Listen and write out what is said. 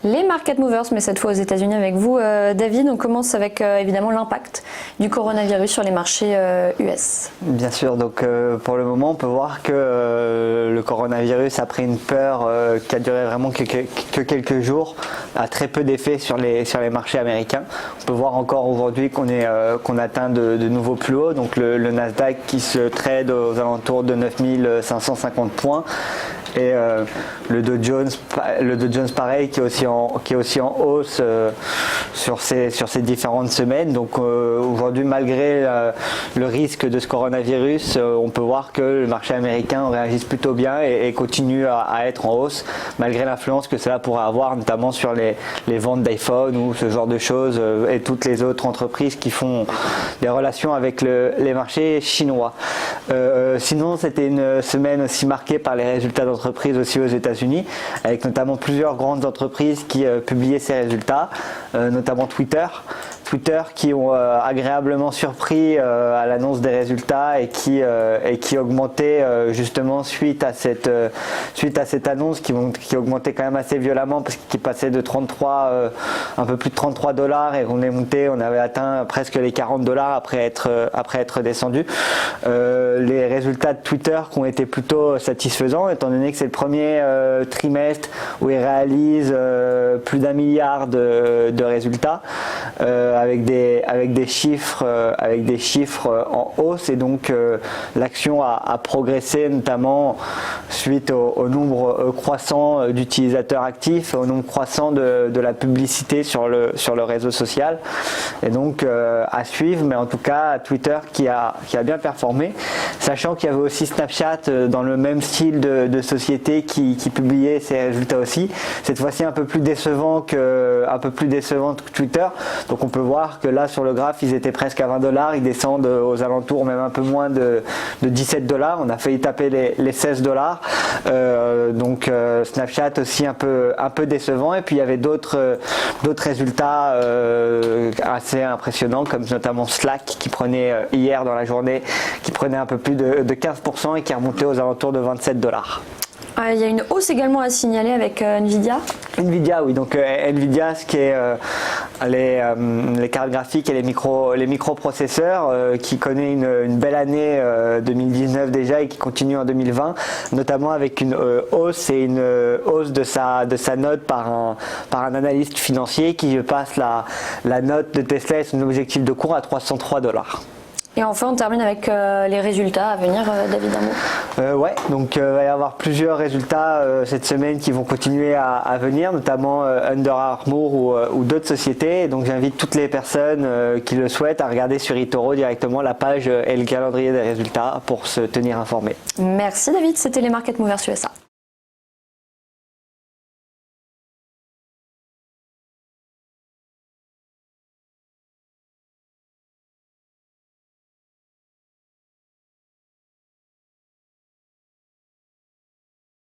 Les market movers, mais cette fois aux États-Unis avec vous, David. On commence avec évidemment l'impact du coronavirus sur les marchés US. Bien sûr, donc pour le moment, on peut voir que le coronavirus, après une peur qui a duré vraiment que quelques jours, a très peu d'effet sur les marchés américains. On peut voir encore aujourd'hui qu'on atteint de nouveaux plus hauts, donc le Nasdaq qui se trade aux alentours de 9550 points. Et le Dow Jones pareil qui est aussi en hausse sur ces différentes semaines. Donc aujourd'hui, malgré le risque de ce coronavirus, on peut voir que le marché américain réagisse plutôt bien et continue à être en hausse malgré l'influence que cela pourrait avoir, notamment sur les ventes d'iPhone ou ce genre de choses et toutes les autres entreprises qui font des relations avec les marchés chinois. Sinon, c'était une semaine aussi marquée par les résultats d'entreprises aussi aux États-Unis, avec notamment plusieurs grandes entreprises qui publiaient ces résultats, notamment Twitter qui ont agréablement surpris à l'annonce des résultats et qui augmentaient justement suite à cette annonce qui augmentait quand même assez violemment parce qu'il passait de 33 un peu plus de 33 $ et on avait atteint presque les 40 $ après être descendu. Les résultats de Twitter qui ont été plutôt satisfaisants étant donné que c'est le premier trimestre où ils réalisent plus d'1 milliard de résultats avec des chiffres en hausse, et donc l'action a progressé notamment suite au nombre croissant d'utilisateurs actifs, au nombre croissant de la publicité sur le réseau social, et donc à suivre. Mais en tout cas Twitter qui a bien performé, sachant qu'il y avait aussi Snapchat dans le même style de société qui publiait ses résultats aussi, cette fois-ci un peu plus décevant que Twitter. Donc on peut voir que là sur le graphe ils étaient presque à 20 $, ils descendent aux alentours même un peu moins de 17 $. On a failli taper les 16 $. Donc Snapchat aussi un peu décevant, et puis il y avait d'autres résultats assez impressionnants, comme notamment Slack qui prenait hier dans la journée un peu plus de 15% et qui est remonté aux alentours de 27 $. Il y a une hausse également à signaler avec Nvidia. Nvidia, oui, donc Nvidia, ce qui est les cartes graphiques et les microprocesseurs, qui connaît une belle année 2019 déjà et qui continue en 2020, notamment avec une hausse de sa note par un analyste financier qui passe la note de Tesla et son objectif de cours à 303 $. Et enfin, on termine avec les résultats à venir, David Darmon. Ouais, donc il va y avoir plusieurs résultats cette semaine qui vont continuer à venir, notamment Under Armour ou d'autres sociétés. Donc j'invite toutes les personnes qui le souhaitent à regarder sur eToro directement la page et le calendrier des résultats pour se tenir informés. Merci David, c'était les Market Movers USA.